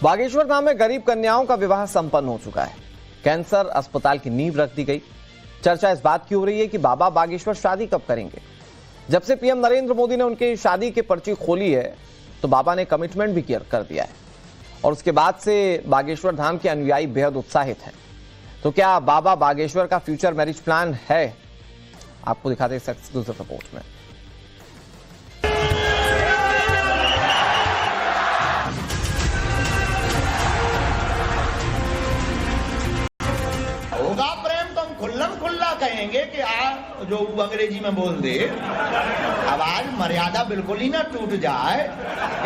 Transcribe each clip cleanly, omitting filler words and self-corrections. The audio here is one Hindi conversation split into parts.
बागेश्वर धाम में गरीब कन्याओं का विवाह संपन्न हो चुका है। कैंसर अस्पताल की नींव रख दी गई। चर्चा इस बात की हो रही है कि बाबा बागेश्वर शादी कब करेंगे। जब से पीएम नरेंद्र मोदी ने उनकी शादी की पर्ची खोली है तो बाबा ने कमिटमेंट भी कर दिया है और उसके बाद से बागेश्वर धाम के अनुयायी बेहद उत्साहित हैं। तो क्या बाबा बागेश्वर का फ्यूचर मैरिज प्लान है? आपको दिखाते हैं एक्सक्लूसिव रिपोर्ट में। होगा प्रेम तो हम खुल्ला कहेंगे कि जो अंग्रेजी में बोल दे। अब आज मर्यादा बिल्कुल ही ना टूट जाए,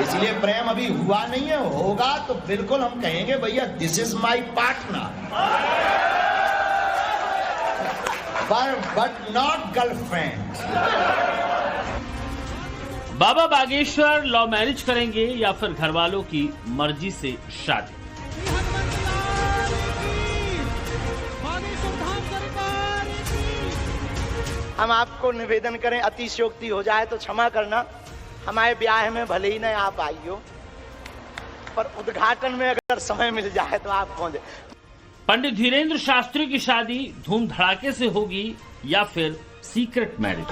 इसलिए प्रेम अभी हुआ नहीं है। होगा तो बिल्कुल हम कहेंगे भैया this is my partner, but not girlfriend. Baba Bageshwar love marriage करेंगे या फिर घर वालों की मर्जी से शादी? हम आपको निवेदन करें, अतिशयोक्ति हो जाए तो क्षमा करना। हमारे ब्याह में भले ही नहीं आप आई हो, पर उद्घाटन में अगर समय मिल जाए तो आप पहुंचे। पंडित धीरेन्द्र शास्त्री की शादी धूम धड़ाके से होगी या फिर सीक्रेट मैरिज?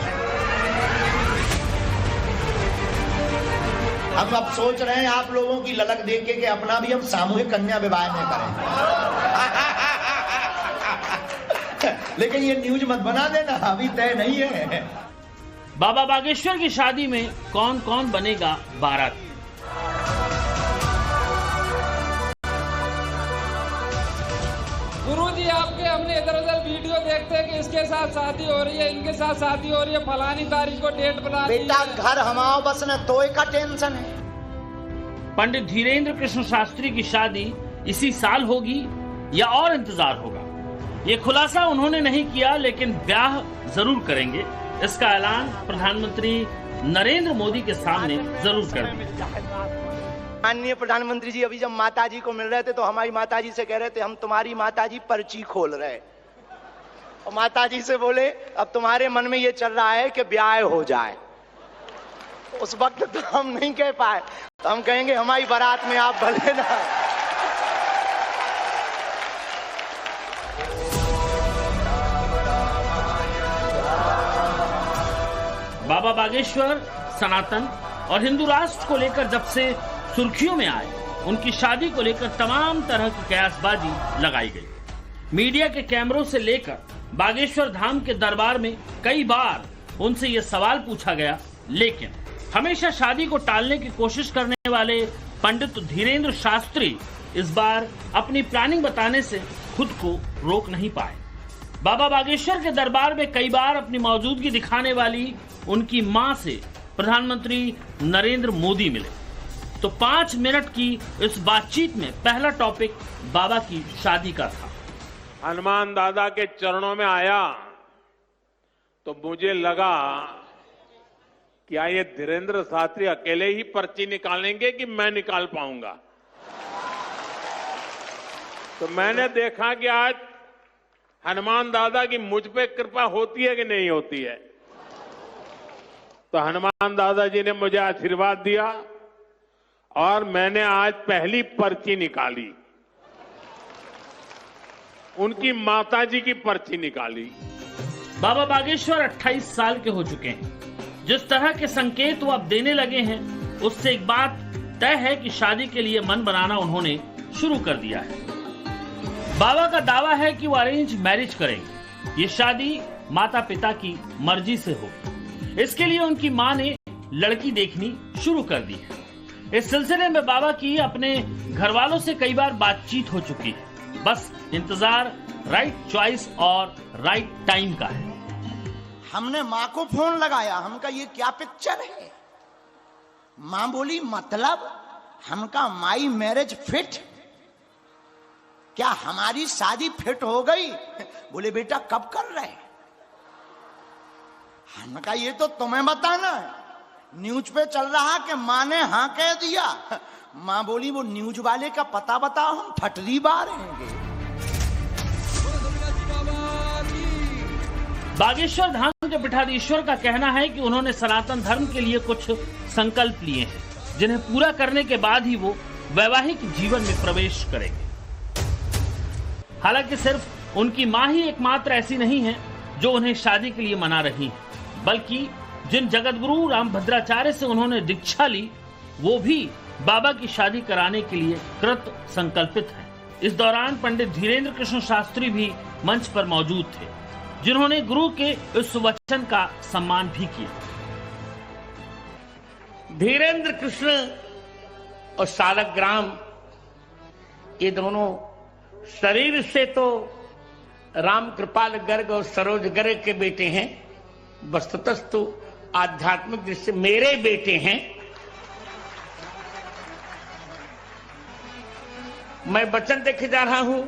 हम अब सोच रहे हैं आप लोगों की ललक देख के कि अपना भी हम सामूहिक कन्या विवाह में करें। लेकिन ये न्यूज मत बना देना, अभी तय नहीं है। बाबा बागेश्वर की शादी में कौन कौन बनेगा बाराती? गुरुजी आपके हमने इधर उधर वीडियो देखते हैं कि इसके साथ शादी हो रही है, इनके साथ शादी हो रही है, फलानी तारीख को डेट बना दी है। बेटा घर हमाओ बस न तो का टेंशन है। पंडित धीरेन्द्र कृष्ण शास्त्री की शादी इसी साल होगी या और इंतजार होगा? ये खुलासा उन्होंने नहीं किया, लेकिन ब्याह जरूर करेंगे। इसका ऐलान प्रधानमंत्री नरेंद्र मोदी के सामने जरूर कर दिया। माननीय प्रधानमंत्री जी अभी जब माता जी को मिल रहे थे तो हमारी माता जी से कह रहे थे हम तुम्हारी माता जी पर्ची खोल रहे, और माता जी से बोले अब तुम्हारे मन में ये चल रहा है कि ब्याह हो जाए। उस वक्त तो हम नहीं कह पाए, तो हम कहेंगे हमारी बारात में आप भले ना। बाबा बागेश्वर सनातन और हिंदू राष्ट्र को लेकर जब से सुर्खियों में आए, उनकी शादी को लेकर तमाम तरह की कयासबाजी लगाई गई। मीडिया के कैमरों से लेकर बागेश्वर धाम के दरबार में कई बार उनसे यह सवाल पूछा गया, लेकिन हमेशा शादी को टालने की कोशिश करने वाले पंडित धीरेन्द्र शास्त्री इस बार अपनी प्लानिंग बताने से खुद को रोक नहीं पाए। बाबा बागेश्वर के दरबार में कई बार अपनी मौजूदगी दिखाने वाली उनकी मां से प्रधानमंत्री नरेंद्र मोदी मिले, तो 5 मिनट की इस बातचीत में पहला टॉपिक बाबा की शादी का था। हनुमान दादा के चरणों में आया तो मुझे लगा क्या ये धीरेन्द्र शास्त्री अकेले ही पर्ची निकालेंगे कि मैं निकाल पाऊंगा। तो मैंने देखा कि आज हनुमान दादा की मुझ पे कृपा होती है कि नहीं होती है। तो हनुमान दादा जी ने मुझे आशीर्वाद दिया और मैंने आज पहली पर्ची निकाली, उनकी माताजी की पर्ची निकाली। बाबा बागेश्वर 28 साल के हो चुके हैं। जिस तरह के संकेत वो अब देने लगे हैं, उससे एक बात तय है कि शादी के लिए मन बनाना उन्होंने शुरू कर दिया है। बाबा का दावा है कि वो अरेंज मैरिज करेंगे। ये शादी माता पिता की मर्जी से होगी। इसके लिए उनकी मां ने लड़की देखनी शुरू कर दी है। इस सिलसिले में बाबा की अपने घर वालों से कई बार बातचीत हो चुकी है। बस इंतजार राइट चॉइस और राइट टाइम का है। हमने माँ को फोन लगाया, हमका ये क्या पिक्चर है? माँ बोली मतलब हमका माई मैरिज फिट, क्या हमारी शादी फिट हो गई? बोले बेटा कब कर रहे? हमका ये तो तुम्हें बताना है, न्यूज पे चल रहा कि माँ ने हाँ कह दिया। माँ बोली वो न्यूज वाले का पता बताओ, हम फटरी बारेंगे। बागेश्वर धाम के पीठाधीश्वर का कहना है कि उन्होंने सनातन धर्म के लिए कुछ संकल्प लिए हैं, जिन्हें पूरा करने के बाद ही वो वैवाहिक जीवन में प्रवेश करेंगे। हालांकि सिर्फ उनकी मां ही एकमात्र ऐसी नहीं है जो उन्हें शादी के लिए मना रही है, बल्कि जिन जगतगुरु रामभद्राचार्य से उन्होंने दीक्षा ली वो भी बाबा की शादी कराने के लिए कृत संकल्पित हैं। इस दौरान पंडित धीरेन्द्र कृष्ण शास्त्री भी मंच पर मौजूद थे, जिन्होंने गुरु के इस वचन का सम्मान भी किया। धीरेन्द्र कृष्ण और सालग्राम ये दोनों शरीर से तो राम कृपाल गर्ग और सरोज गर्ग के बेटे हैं, वस्तुतः तो आध्यात्मिक दृष्टि से मेरे बेटे हैं। मैं वचन देखे जा रहा हूं,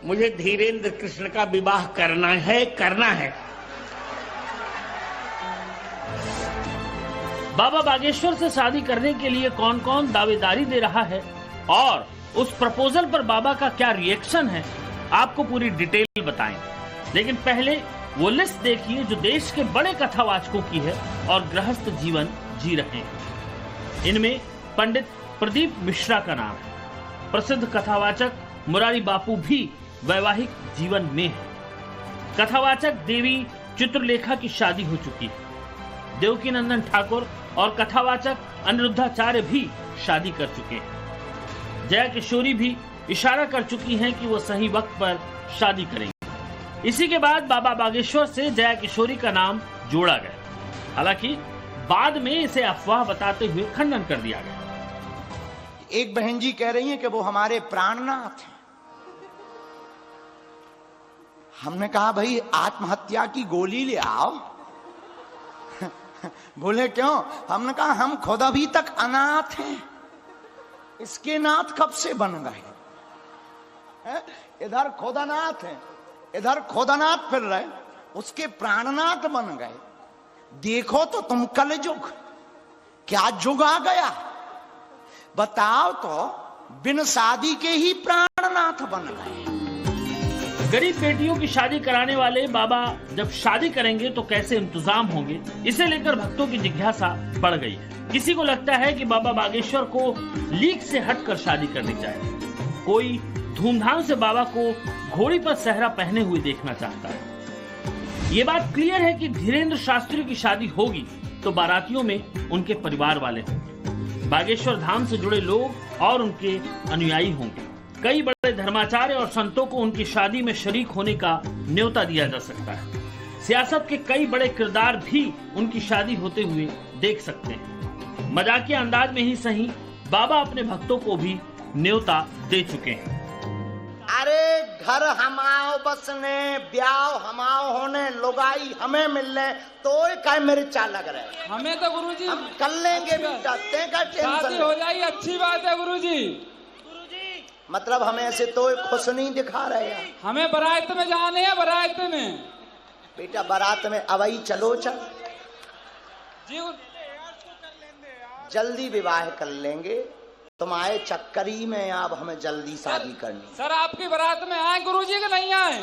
मुझे धीरेन्द्र कृष्ण का विवाह करना है। बाबा बागेश्वर से शादी करने के लिए कौन कौन दावेदारी दे रहा है और उस प्रपोजल पर बाबा का क्या रिएक्शन है, आपको पूरी डिटेल बताएंगे। लेकिन पहले वो लिस्ट देखिए जो देश के बड़े कथावाचकों की है और गृहस्थ जीवन जी रहे हैं। इनमें पंडित प्रदीप मिश्रा का नाम है। प्रसिद्ध कथावाचक मुरारी बापू भी वैवाहिक जीवन में है। कथावाचक देवी चित्रलेखा की शादी हो चुकी है। देवकी नंदन ठाकुर और कथावाचक अनिरुद्धाचार्य भी शादी कर चुके हैं। जया किशोरी भी इशारा कर चुकी हैं कि वो सही वक्त पर शादी करेंगी। इसी के बाद बाबा बागेश्वर से जया किशोरी का नाम जोड़ा गया। हालांकि बाद में इसे अफवाह बताते हुए खंडन कर दिया गया। एक बहन जी कह रही हैं कि वो हमारे प्राणनाथ हैं। हमने कहा भाई आत्महत्या की गोली ले आओ। बोले क्यों? हमने कहा हम खुद अभी तक अनाथ हैं, इसके नाथ कब से बन गए? इधर खुद अनाथ हैं, इधर खुद अनाथ फिर रहे, उसके प्राणनाथ बन गए। देखो तो तुम कल युग, क्या युग आ गया? बताओ तो, बिन शादी के ही प्राणनाथ बन गए। गरीब बेटियों की शादी कराने वाले बाबा जब शादी करेंगे तो कैसे इंतजाम होंगे, इसे लेकर भक्तों की जिज्ञासा बढ़ गई है। किसी को लगता है कि बाबा बागेश्वर को लीक से हटकर शादी करनी चाहिए। कोई धूमधाम से बाबा को घोड़ी पर सहरा पहने हुए देखना चाहता है। ये बात क्लियर है कि धीरेन्द्र शास्त्री की शादी होगी तो बारातियों में उनके परिवार वाले होंगे, बागेश्वर धाम से जुड़े लोग और उनके अनुयायी होंगे। कई बड़े धर्माचार्य और संतों को उनकी शादी में शरीक होने का न्योता दिया जा सकता है। सियासत के कई बड़े किरदार भी उनकी शादी होते हुए देख सकते हैं। मजाकिया अंदाज में ही सही, बाबा अपने भक्तों को भी न्योता दे चुके हैं। अरे घर हमाओ बसने, ब्याह हमाओ होने, लुगाई हमें मिलने, तो क्या मिर्चा लग रहे? हमें तो गुरुजी हम कर लेंगे बेटा, का शादी हो जाएगी, अच्छी बात है गुरुजी। मतलब हमें ऐसे तो खुश नहीं दिखा रहे हैं। हमें बारात में जाने हैं, बारात में बेटा, बारात में अवई चलो चल जी, जल्दी विवाह कर लेंगे। तुम्हारे चक्करी में अब हमें जल्दी शादी करनी। सर आपकी बारात में आए गुरुजी के नहीं आए?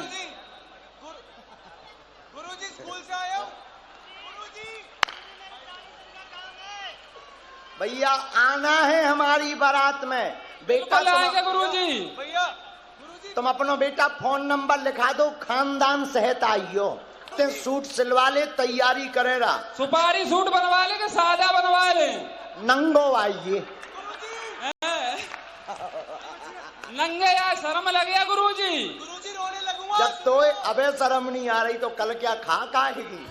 गुरुजी स्कूल से आए हो? भैया आना है हमारी बारात में। बेटा आएंगे गुरुजी। भैया तुम अपना बेटा फोन नंबर लिखा दो, खानदान सहित आइयो। सूट सिलवा ले, तैयारी करेगा। सुपारी सूट बनवा ले, सादा बनवा ले? नंगो आइए। नंगे यार शर्म लग गया गुरुजी। गुरुजी रोने लगूंगा। जब तो अबे शर्म नहीं आ रही तो कल क्या खा खाएगी?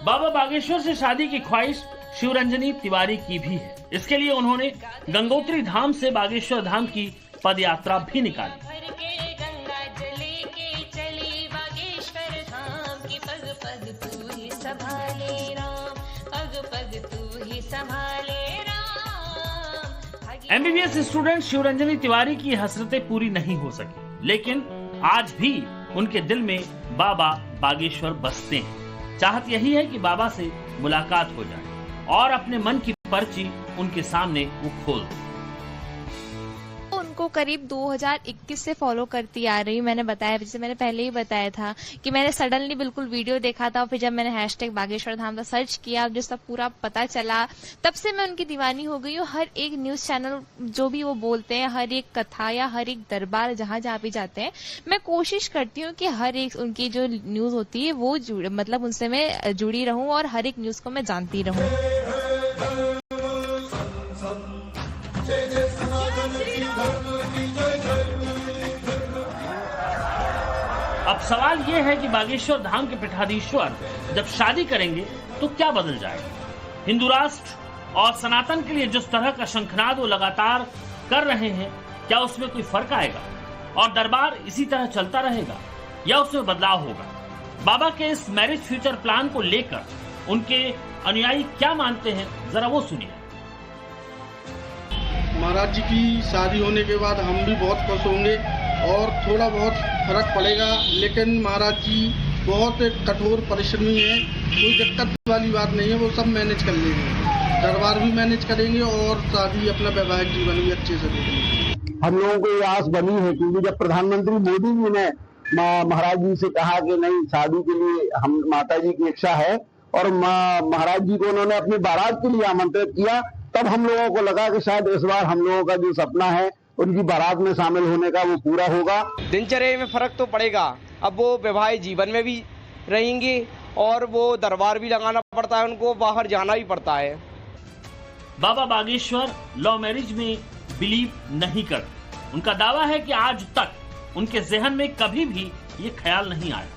बाबा बागेश्वर से शादी की ख्वाहिश शिवरंजनी तिवारी की भी है। इसके लिए उन्होंने गंगोत्री धाम से बागेश्वर धाम की पद यात्रा भी निकाली। MBBS स्टूडेंट शिवरंजनी तिवारी की हसरतें पूरी नहीं हो सकी, लेकिन आज भी उनके दिल में बाबा बागेश्वर बसते हैं। चाहत यही है कि बाबा से मुलाकात हो जाए और अपने मन की पर्ची उनके सामने वो खोल दें। उनको करीब 2021 से फॉलो करती आ रही हूँ। मैंने बताया, जैसे मैंने पहले ही बताया था कि मैंने सडनली बिल्कुल वीडियो देखा था, और फिर जब मैंने हैशटैग बागेश्वर धाम का सर्च किया, जो सब पूरा पता चला, तब से मैं उनकी दीवानी हो गई हूँ। हर एक न्यूज चैनल जो भी वो बोलते हैं, हर एक कथा या हर एक दरबार जहाँ भी जाते हैं, मैं कोशिश करती हूँ कि हर एक उनकी जो न्यूज होती है वो मतलब उनसे मैं जुड़ी रहूं और हर एक न्यूज को मैं जानती रहूं। अब सवाल यह है कि बागेश्वर धाम के पीठाधीश्वर जब शादी करेंगे तो क्या बदल जाएगा? हिंदू राष्ट्र और सनातन के लिए जिस तरह का शंखनाद वो लगातार कर रहे हैं, क्या उसमें कोई फर्क आएगा और दरबार इसी तरह चलता रहेगा या उसमें बदलाव होगा? बाबा के इस मैरिज फ्यूचर प्लान को लेकर उनके अनुयायी क्या मानते हैं, जरा वो सुनिए। महाराज जी की शादी होने के बाद हम भी बहुत खुश होंगे और थोड़ा बहुत फर्क पड़ेगा, लेकिन महाराज जी बहुत कठोर परिश्रमी है, कोई दिक्कत वाली बात नहीं है, वो सब मैनेज कर लेंगे, दरबार भी मैनेज करेंगे और शादी अपना वैवाहिक जीवन भी अच्छे से देंगे। हम लोगों को ये आस बनी है क्योंकि जब प्रधानमंत्री मोदी जी ने महाराज जी से कहा कि नहीं, शादी के लिए हम माता जी की इच्छा है और महाराज जी को उन्होंने अपनी बारात के लिए आमंत्रित किया, तब हम लोगों को लगा कि शायद इस बार हम लोगों का जो सपना है उनकी बारात में शामिल होने का वो पूरा होगा। दिनचर्या में फर्क तो पड़ेगा, अब वो वैवाहिक जीवन में भी रहेंगे और वो दरबार भी लगाना पड़ता है, उनको बाहर जाना भी पड़ता है। बाबा बागेश्वर लव मैरिज में बिलीव नहीं करते। उनका दावा है कि आज तक उनके जहन में कभी भी ये ख्याल नहीं आया।